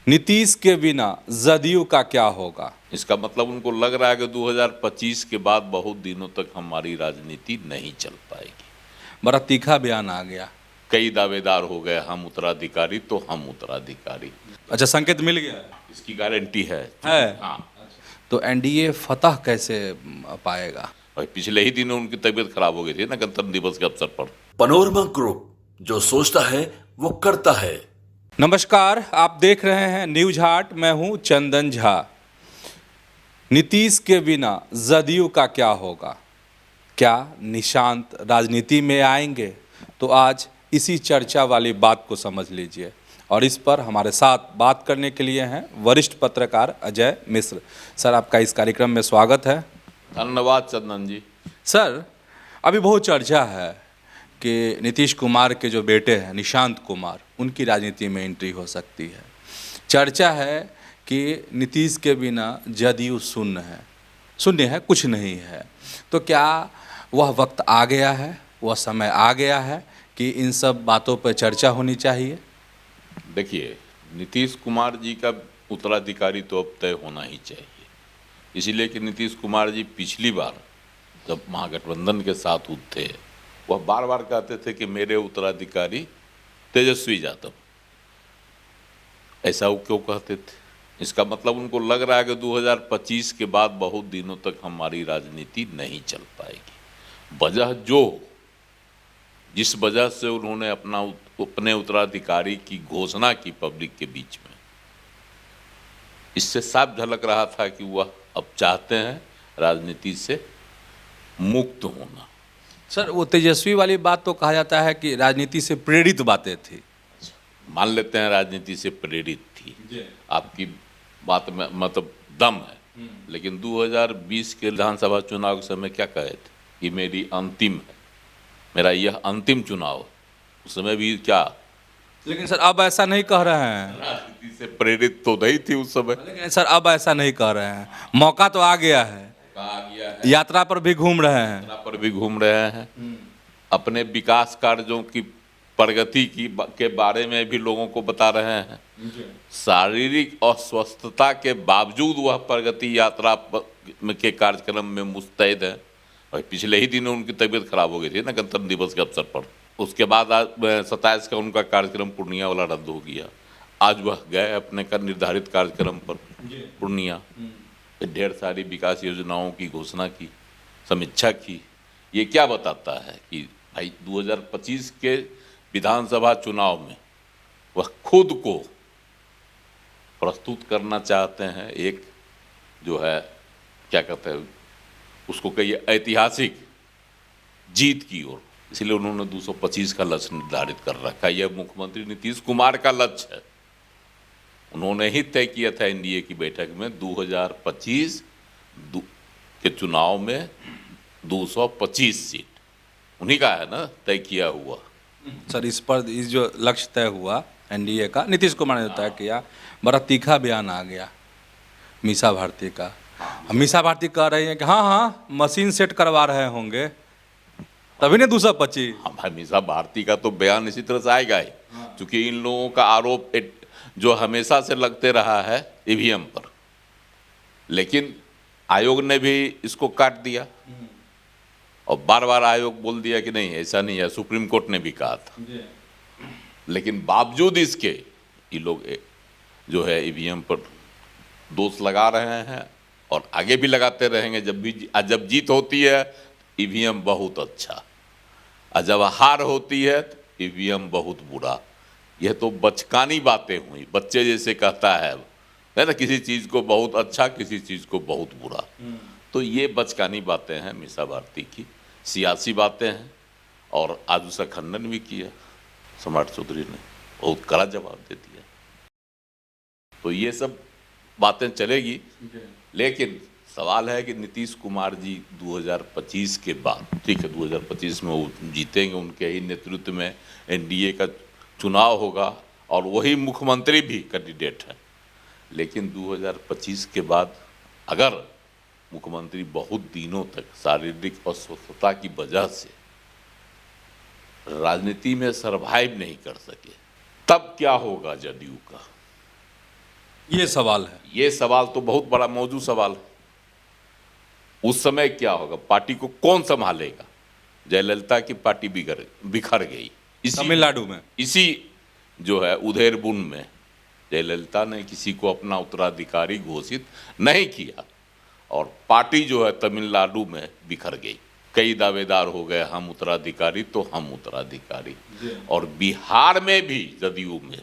नीतीश के बिना जदयू का क्या होगा? इसका मतलब उनको लग रहा है कि 2025 के बाद बहुत दिनों तक हमारी राजनीति नहीं चल पाएगी। बड़ा तीखा बयान आ गया। कई दावेदार हो गए हम उत्तराधिकारी तो हम उत्तराधिकारी। अच्छा, संकेत मिल गया है? इसकी गारंटी है। हाँ। तो एनडीए फतह कैसे पाएगा? और पिछले ही दिनों उनकी तबीयत खराब हो गई थी ना, गणतंत्र दिवस के अवसर पर। पनोरमा ग्रुप, जो सोचता है वो करता है। नमस्कार, आप देख रहे हैं न्यूज हाट। मैं हूं चंदन झा। नीतीश के बिना जदयू का क्या होगा? क्या निशांत राजनीति में आएंगे? तो आज इसी चर्चा वाली बात को समझ लीजिए। और इस पर हमारे साथ बात करने के लिए हैं वरिष्ठ पत्रकार अजय मिश्र। सर, आपका इस कार्यक्रम में स्वागत है। धन्यवाद चंदन जी। सर, अभी बहुत चर्चा है कि नीतीश कुमार के जो बेटे हैं निशांत कुमार, उनकी राजनीति में एंट्री हो सकती है। चर्चा है कि नीतीश के बिना जदयू शून्य है, कुछ नहीं है। तो क्या वह वक्त आ गया है, वह समय आ गया है कि इन सब बातों पर चर्चा होनी चाहिए? देखिए, नीतीश कुमार जी का उत्तराधिकारी तो अब तय होना ही चाहिए। इसीलिए कि नीतीश कुमार जी पिछली बार जब महागठबंधन के साथ थे, वह बार बार कहते थे कि मेरे उत्तराधिकारी तेजस्वी यादव। ऐसा वो क्यों कहते थे? इसका मतलब उनको लग रहा है कि 2025 के बाद बहुत दिनों तक हमारी राजनीति नहीं चल पाएगी। वजह जिस वजह से उन्होंने अपने उत्तराधिकारी की घोषणा की पब्लिक के बीच में, इससे साफ झलक रहा था कि वह अब चाहते हैं राजनीति से मुक्त होना। सर, वो तेजस्वी वाली बात तो कहा जाता है कि राजनीति से प्रेरित बातें थी। मान लेते हैं राजनीति से प्रेरित थी, आपकी बात में मतलब दम है। लेकिन 2020 के विधानसभा चुनाव के समय क्या कहे थे कि मेरा यह अंतिम चुनाव है। उस समय भी क्या, लेकिन सर अब ऐसा नहीं कह रहे हैं। राजनीति से प्रेरित तो नहीं थी उस समय। लेकिन सर अब ऐसा नहीं कह रहे हैं, मौका तो आ गया है। यात्रा पर भी घूम रहे हैं। अपने विकास कार्यों की प्रगति के बारे में भी लोगों को बता रहे हैं। शारीरिक अस्वस्थता के बावजूद वह प्रगति यात्रा के कार्यक्रम में मुस्तैद है। और पिछले ही दिनों उनकी तबीयत खराब हो गई थी ना, गणतंत्र दिवस के अवसर पर। उसके बाद आज 27 का उनका कार्यक्रम पूर्णिया वाला रद्द हो गया। आज वह गए अपने निर्धारित कार्यक्रम पर पूर्णिया। ढेर सारी विकास योजनाओं की घोषणा की, समीक्षा की। ये क्या बताता है कि भाई 2025 के विधानसभा चुनाव में वह खुद को प्रस्तुत करना चाहते हैं। एक जो है क्या कहते हैं उसको, कहिए ऐतिहासिक जीत की ओर। इसलिए उन्होंने 225 का लक्ष्य निर्धारित कर रखा है। यह मुख्यमंत्री नीतीश कुमार का लक्ष्य है। उन्होंने ही तय किया था एनडीए की बैठक में 2025 के चुनाव में 225 सीट उन्हीं का है ना, तय किया हुआ। सर, इस जो लक्ष्य तय हुआ एनडीए का, नीतीश कुमार ने तय किया। बड़ा तीखा बयान आ गया मीसा भारती का। मीसा भारती कह रही है कि हाँ मशीन सेट करवा रहे होंगे तभी ने 225। भाई, मीसा भारती का तो बयान इसी तरह से आएगा ही, क्योंकि इन लोगों का आरोप जो हमेशा से लगते रहा है ईवीएम पर। लेकिन आयोग ने भी इसको काट दिया और बार बार आयोग बोल दिया कि नहीं, ऐसा नहीं है। सुप्रीम कोर्ट ने भी कहा था। लेकिन बावजूद इसके ये लोग जो है ईवीएम पर दोष लगा रहे हैं और आगे भी लगाते रहेंगे। जब जीत होती है ईवीएम बहुत अच्छा, और जब हार होती है तो ईवीएम बहुत बुरा। यह तो बचकानी बातें हुई। बच्चे जैसे कहता है ना, किसी चीज़ को बहुत अच्छा, किसी चीज़ को बहुत बुरा। तो ये बचकानी बातें हैं मीसा भारती की, सियासी बातें हैं। और आज उसका खंडन भी किया सम्राट चौधरी ने, बहुत कड़ा जवाब दे दिया। तो ये सब बातें चलेगी। लेकिन सवाल है कि नीतीश कुमार जी 2025 के बाद, ठीक है 2025 में वो जीतेंगे, उनके ही नेतृत्व में एनडीए का चुनाव होगा और वही मुख्यमंत्री भी कैंडिडेट है। लेकिन 2025 के बाद अगर मुख्यमंत्री बहुत दिनों तक शारीरिक अस्वस्थता की वजह से राजनीति में सरवाइव नहीं कर सके, तब क्या होगा जदयू का? ये सवाल है। ये सवाल तो बहुत बड़ा मौजूद सवाल है। उस समय क्या होगा, पार्टी को कौन संभालेगा? जयललिता की पार्टी बिखर गई तमिलनाडु में इसी जो है उधेरबुन में जयललिता ने किसी को अपना उत्तराधिकारी घोषित नहीं किया और पार्टी जो है तमिलनाडु में बिखर गई। कई दावेदार हो गए, हम उत्तराधिकारी तो हम उत्तराधिकारी, और बिहार में भी जदयू में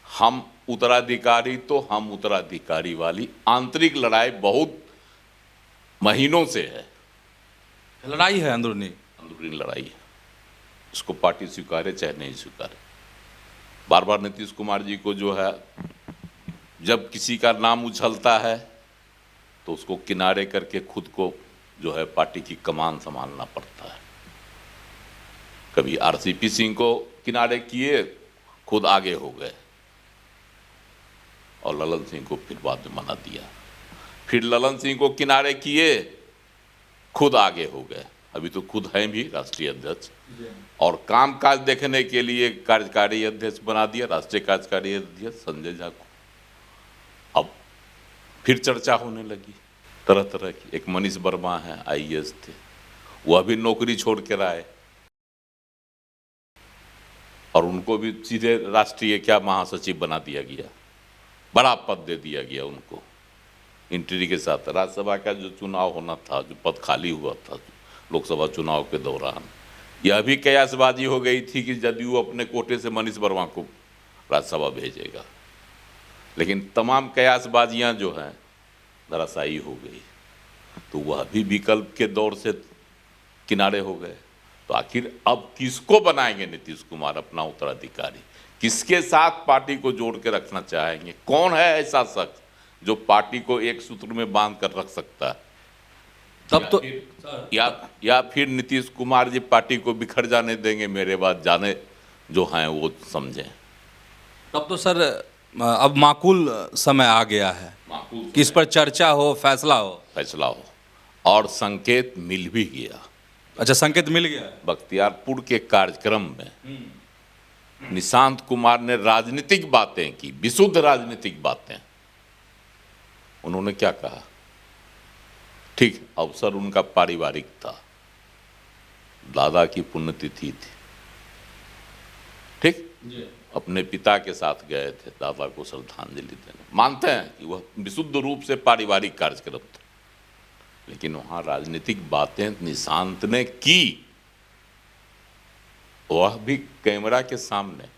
हम उत्तराधिकारी तो हम उत्तराधिकारी वाली आंतरिक लड़ाई बहुत महीनों से है। लड़ाई है, अंदरूनी लड़ाई है। इसको पार्टी स्वीकारे चाहे नहीं स्वीकारे। बार बार नीतीश कुमार जी को जो है जब किसी का नाम उछलता है तो उसको किनारे करके खुद को जो है पार्टी की कमान संभालना पड़ता है। कभी आरसीपी सिंह को किनारे किए, खुद आगे हो गए, और ललन सिंह को फिर बाद में मना दिया। फिर ललन सिंह को किनारे किए, खुद आगे हो गए। अभी तो खुद हैं भी राष्ट्रीय अध्यक्ष, और कामकाज देखने के लिए कार्यकारी अध्यक्ष बना दिया, राष्ट्रीय कार्यकारी अध्यक्ष संजय झा को। अब फिर चर्चा होने लगी तरह तरह की। एक मनीष वर्मा है, आईएएस थे, वह भी नौकरी छोड़ कर आए और उनको भी सीधे राष्ट्रीय क्या महासचिव बना दिया गया, बड़ा पद दे दिया गया उनको एंट्री के साथ। राज्यसभा का जो चुनाव होना था, जो पद खाली हुआ था लोकसभा चुनाव के दौरान, यह भी कयासबाजी हो गई थी कि जदयू अपने कोटे से मनीष वर्मा को राज्यसभा भेजेगा, लेकिन तमाम कयासबाजियां जो हैं धराशायी हो गई, तो वह भी विकल्प के दौर से किनारे हो गए। तो आखिर अब किसको बनाएंगे नीतीश कुमार अपना उत्तराधिकारी? किसके साथ पार्टी को जोड़ के रखना चाहेंगे? कौन है ऐसा शख्स जो पार्टी को एक सूत्र में बांध कर रख सकता है? तब तो या फिर नीतीश कुमार जी पार्टी को बिखर जाने देंगे, मेरे बाद जाने जो हैं वो समझें। तब तो सर अब माकूल समय आ गया है कि इस पर चर्चा हो, फैसला हो, और संकेत मिल भी गया। अच्छा, संकेत मिल गया। बख्तियारपुर के कार्यक्रम में निशांत कुमार ने राजनीतिक बातें की, विशुद्ध राजनीतिक बातें। उन्होंने क्या कहा? ठीक, अवसर उनका पारिवारिक था, दादा की पुण्यतिथि थी, ठीक, अपने पिता के साथ गए थे दादा को श्रद्धांजलि देने। मानते हैं कि वह विशुद्ध रूप से पारिवारिक कार्यक्रम था, लेकिन वहां राजनीतिक बातें निशांत ने की, वह भी कैमरा के सामने,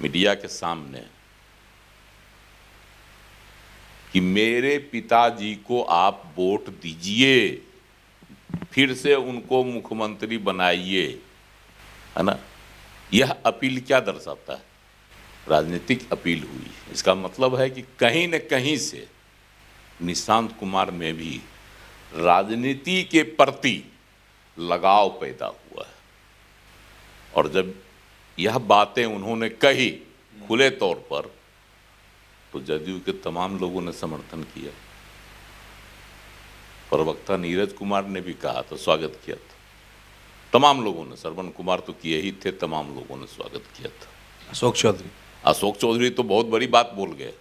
मीडिया के सामने, कि मेरे पिताजी को आप वोट दीजिए, फिर से उनको मुख्यमंत्री बनाइए, है ना। यह अपील क्या दर्शाता है? राजनीतिक अपील हुई। इसका मतलब है कि कहीं न कहीं से निशांत कुमार में भी राजनीति के प्रति लगाव पैदा हुआ है, और जब यह बातें उन्होंने कही खुले तौर पर, तो जदयू के तमाम लोगों ने समर्थन किया। प्रवक्ता नीरज कुमार ने भी कहा था, स्वागत किया था तमाम लोगों ने। श्रवण कुमार तो किए ही थे, तमाम लोगों ने स्वागत किया था। अशोक चौधरी तो बहुत बड़ी बात बोल गए,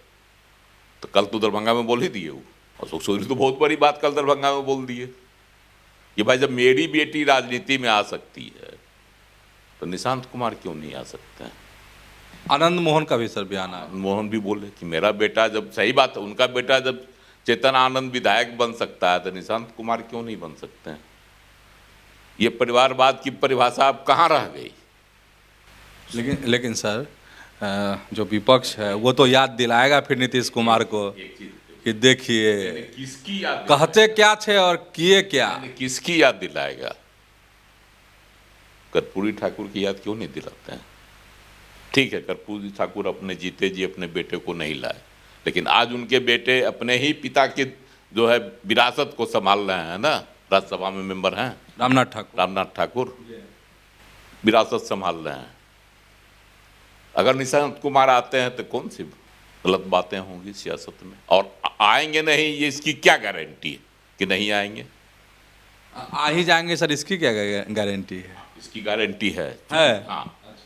तो कल तो दरभंगा में बोल ही दिए वो। अशोक चौधरी तो बहुत बड़ी बात कल दरभंगा में बोल दिए कि भाई जब मेरी बेटी राजनीति में आ सकती है तो निशांत कुमार क्यों नहीं आ सकते हैं? आनंद मोहन का भी सर बयान आया। मोहन भी बोले कि मेरा बेटा, जब सही बात है, उनका बेटा जब चेतन आनंद विधायक बन सकता है तो निशांत कुमार क्यों नहीं बन सकते हैं? ये परिवारवाद की परिभाषा अब कहाँ रह गई? लेकिन सर जो विपक्ष है वो तो याद दिलाएगा फिर नीतीश कुमार को कि देखिए किसकी याद, कहते क्या थे और किए क्या। किसकी याद दिलाएगा? कर्पूरी ठाकुर की याद क्यों नहीं दिलाते हैं? ठीक है, कर्पूरी ठाकुर अपने जीते जी अपने बेटे को नहीं लाए, लेकिन आज उनके बेटे अपने ही पिता की जो है विरासत को संभाल रहे हैं ना। राज्यसभा में मेंबर हैं रामनाथ ठाकुर विरासत संभाल रहे हैं। अगर निशांत कुमार आते हैं तो कौन सी गलत बातें होंगी सियासत में? और आएंगे नहीं, ये इसकी क्या गारंटी है कि नहीं आएंगे? आ ही जाएंगे सर, इसकी क्या गारंटी है? इसकी गारंटी है। हाँ,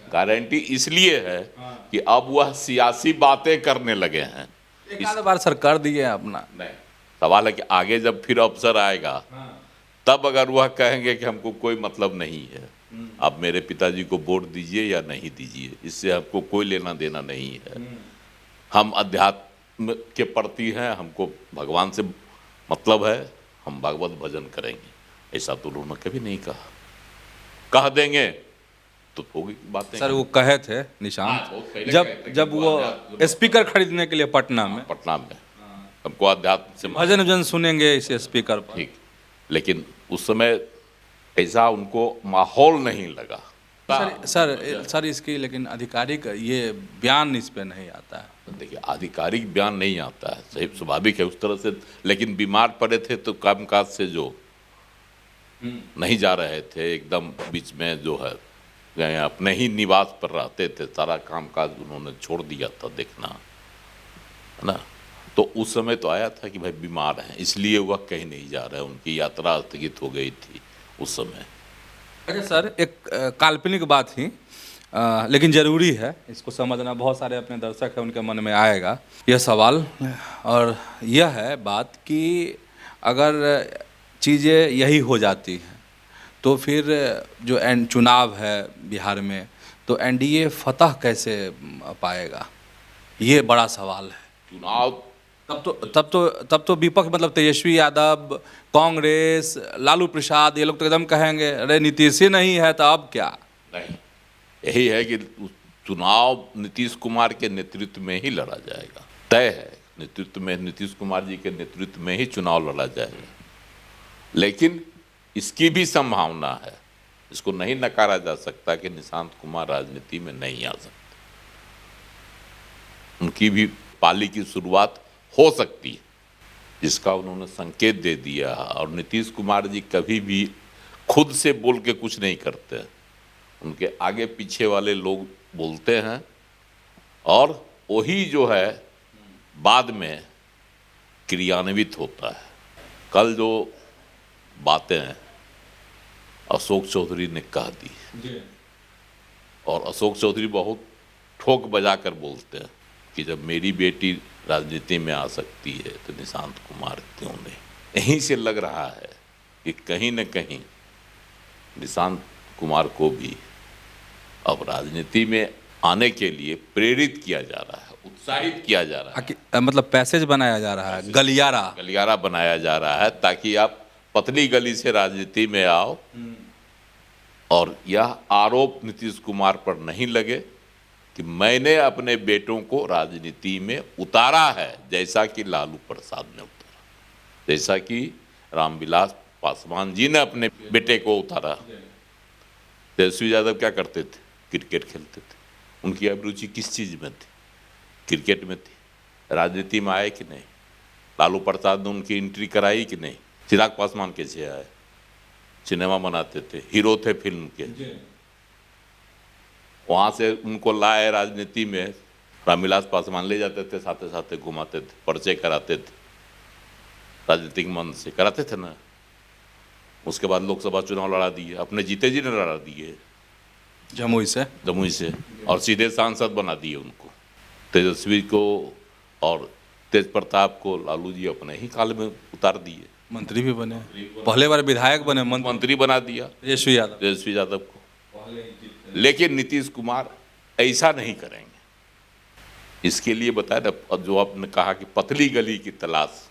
गारंटी इसलिए है कि अब वह सियासी बातें करने लगे हैं। एक आध बार सर कर दिए अपना। नहीं, सवाल है कि आगे जब फिर अवसर आएगा तब अगर वह कहेंगे कि हमको कोई मतलब नहीं है, आप मेरे पिताजी को वोट दीजिए या नहीं दीजिए, इससे हमको कोई लेना देना नहीं है। हम अध्यात्म के प्रति हैं, हमको भगवान से मतलब है, हम भागवत भजन करेंगे। ऐसा तो उन्होंने कभी नहीं कहा। कह देंगे तो होगी बातें। सर वो कहे थे निशांत, जब वो स्पीकर खरीदने के लिए पटना में हमको अध्यात्म से भजन भजन सुनेंगे इस स्पीकर पर। ठीक, लेकिन उस समय ऐसा उनको माहौल नहीं लगा। सर इसकी लेकिन आधिकारिक ये बयान इस पे नहीं आता है। देखिए, आधिकारिक बयान नहीं आता है, सही स्वाभाविक है उस तरह से, लेकिन बीमार पड़े थे तो कामकाज से जो नहीं जा रहे थे, एकदम बीच में जो है अपने ही निवास पर रहते थे, सारा कामकाज उन्होंने छोड़ दिया था देखना, है ना। तो उस समय तो आया था कि भाई बीमार हैं, इसलिए वह कहीं नहीं जा रहे, उनकी यात्रा स्थगित हो गई थी उस समय। अच्छा सर, एक काल्पनिक बात ही लेकिन ज़रूरी है इसको समझना, बहुत सारे अपने दर्शक हैं उनके मन में आएगा यह सवाल, और यह है बात कि अगर चीज़ें यही हो जाती हैं तो फिर जो चुनाव है बिहार में, तो एनडीए फतह कैसे पाएगा, ये बड़ा सवाल है। चुनाव तब तो विपक्ष मतलब तेजस्वी यादव, कांग्रेस, लालू प्रसाद, ये लोग तो एकदम कहेंगे अरे नीतीश ही नहीं है तो अब क्या। नहीं, यही है कि चुनाव नीतीश कुमार के नेतृत्व में ही लड़ा जाएगा, तय है। नेतृत्व में नीतीश कुमार जी के नेतृत्व में ही चुनाव लड़ा जाएगा, लेकिन इसकी भी संभावना है, इसको नहीं नकारा जा सकता कि निशांत कुमार राजनीति में नहीं आ सकते। उनकी भी पाली की शुरुआत हो सकती है, जिसका उन्होंने संकेत दे दिया। और नीतीश कुमार जी कभी भी खुद से बोल के कुछ नहीं करते, उनके आगे पीछे वाले लोग बोलते हैं, और वही जो है बाद में क्रियान्वित होता है। कल जो बातें अशोक चौधरी ने कह दी, और अशोक चौधरी बहुत ठोक बजा कर बोलते हैं कि जब मेरी बेटी राजनीति में आ सकती है तो निशांत कुमार क्यों नहीं। यहीं से लग रहा है कि कहीं न कहीं निशांत कुमार को भी अब राजनीति में आने के लिए प्रेरित किया जा रहा है, उत्साहित किया जा रहा है, मतलब पैसेज बनाया जा रहा है, गलियारा बनाया जा रहा है, ताकि आप पतली गली से राजनीति में आओ और यह आरोप नीतीश कुमार पर नहीं लगे कि मैंने अपने बेटों को राजनीति में उतारा है, जैसा कि लालू प्रसाद ने उतारा, जैसा कि रामविलास पासवान जी ने अपने बेटे को उतारा। तेजस्वी यादव क्या करते थे? क्रिकेट खेलते थे। उनकी अभिरुचि किस चीज़ में थी? क्रिकेट में थी। राजनीति में आए कि नहीं? लालू प्रसाद ने उनकी एंट्री कराई कि नहीं? चिराग पासवान कैसे आए? सिनेमा बनाते थे, हीरो थे फिल्म के, वहाँ से उनको लाए राजनीति में, रामविलास पासवान ले जाते थे, साथे साथे घुमाते थे, परिचय कराते थे, राजनीतिक मंच से कराते थे ना। उसके बाद लोकसभा चुनाव लड़ा दिए, अपने जीते जी ने लड़ा दिए जमुई से, और सीधे सांसद बना दिए उनको। तेजस्वी को और तेज प्रताप को लालू जी अपने ही काल में उतार दिए, मंत्री भी बने, पहले बार विधायक बने, मंत्री बना दिया तेजस्वी यादव को। लेकिन नीतीश कुमार ऐसा नहीं करेंगे। इसके लिए बताया ना, जो आपने कहा कि पतली गली की तलाश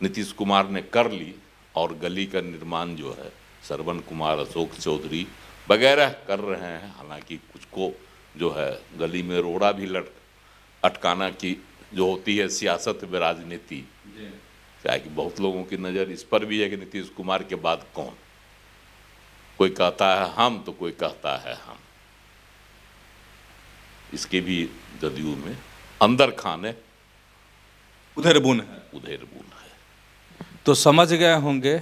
नीतीश कुमार ने कर ली, और गली का निर्माण जो है श्रवण कुमार, अशोक चौधरी वगैरह कर रहे हैं। हालांकि कुछ को जो है गली में रोड़ा भी अटकाना की जो होती है सियासत में, राजनीति, क्या कि बहुत लोगों की नज़र इस पर भी है कि नीतीश कुमार के बाद कौन। कोई कहता है हम, तो कोई कहता है हम। इसके भी जदयू में अंदर खाने उधर बुन है। तो समझ गए होंगे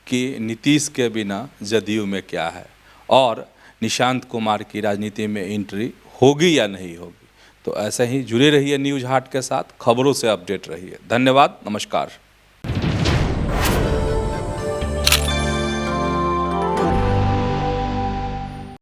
कि नीतीश के बिना जदयू में क्या है, और निशांत कुमार की राजनीति में एंट्री होगी या नहीं होगी। तो ऐसे ही जुड़े रहिए न्यूज़ हाट के साथ, खबरों से अपडेट रहिए। धन्यवाद, नमस्कार।